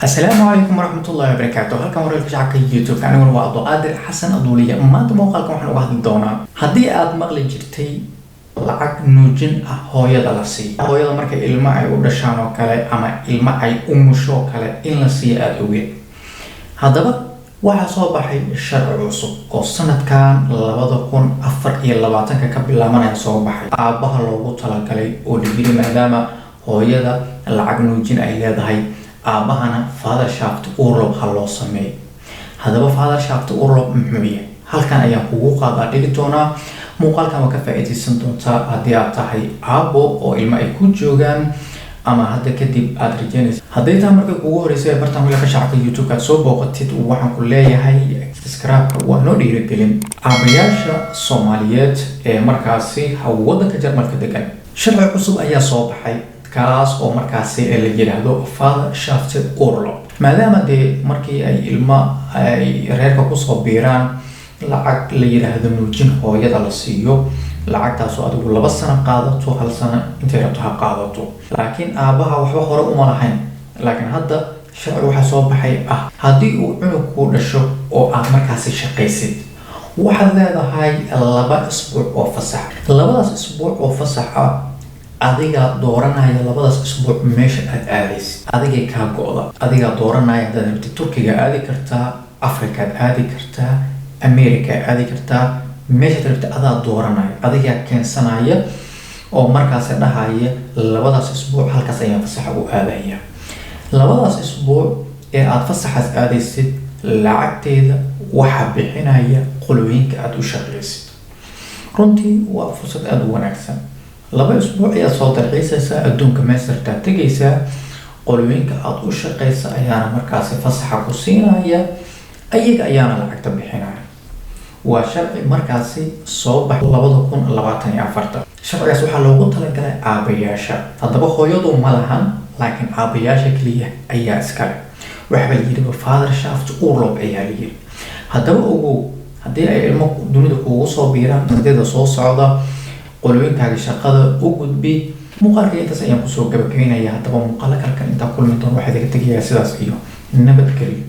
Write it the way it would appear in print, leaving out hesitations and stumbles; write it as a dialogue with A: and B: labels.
A: السلام عليكم ورحمة الله وبركاته. هلكم ورا الفيديو يوتيوب أنا وعبد القادر حسن أضولية ما أنت موقعكم إحنا واحد الدونا هدي أد مقلي جرتي لعق نوجين هوية دلسي هوية مركا إلما أي ودشان وكلا أما إلما أي أمشو كلا إن لسي أدوية هذا waxaa soo baxay sharci cusub oo sanadkan 2024 ka bilaabanaya soo baxay aabaha loogu talagalay oo dhigiri maadaama hooyada lacag nuujin ay leedahay aabahana father-shaft urlob ha loo sameeyo hadaba father-shaft urlob muxuu yahay halkan ayaan kugu qaadaa dhigi doonaa muuqaalkan waa ka faa'iideysan doontaa haddii aad tahay aabo oo ilmo ay ku joogaan ama hadda kadib aad rajaynayso haddii taa markay kugu horeysay bartaan wiilka shacabka youtube aad soo booqatid waxaan ku leeyahay subscribe waa noo dhiirigelin aabayaasha Soomaaliyeed ee markaasi waddanka Jarmalka degan sharci cusub ayaa soo baxay kaas oo markaasi la yiraahdo father-shaft urlob maadaama markii ay ilma ay reerka ku soo biiraan lacag la yiraahdo nuujin hooyada la siiyo lacagtaas oo adigu 2 sano qaadato 1 sano intay rabto ha qaadato laakiin aabaha waxba hore uma lahayn laakiin hadda sharci waxa soo baxay haddii uu cunug ku dhasho oo aad markaasi shaqaysid waxaad leedahay 2 isbuuc oo fasax 2 isbuuc oo fasax adiga dooranaya 2 isbuuc meesha aad aadaysid adigay ka go'da adiga dooranaya dadka Turkiga aadi kartaa Afrika aadi kartaa America aadi kartaa meesha tarabta adaa dooranaya adiga keensanaya oo markaas dhahaya 2 isbuuc halkaas ayaan fasax u aadaya 2 isbuuc ee aad fasaxas aadaysid lacagteeda waxa bixinaya qolooyinka aad u shaqaysid runtii waa fursad aad u wanaagsan 2 isbuuc ayaa soo tarxiisaysa adduunka meestarta tagaysa qolooyinka aad u shaqaysa ayaana markaas fasaxa ku siinaya ayaga ayaana lacagta bixinaya waa sharci markaasi soo baxay 2024 sharcigaas waxaa loogu talagalay aabayaasha hadaba hooyadu ma lahan laakiin aabayaasha kaliya ayaa iska leh waxa la yiraahdo father-shaft urlob ayaa la yiraahdaa hadaba ogow haddii ay ilmo dunida kugu soo biiraan ardayda soo socda qolooyinkaaga shaqada u gudbi muuqaalka intaas ayaan kusoo gabagabeynayaa hadaba muuqaalka halkan inta kulmi doon waxaad iga tagayaa sidaas iyo nabadgelyo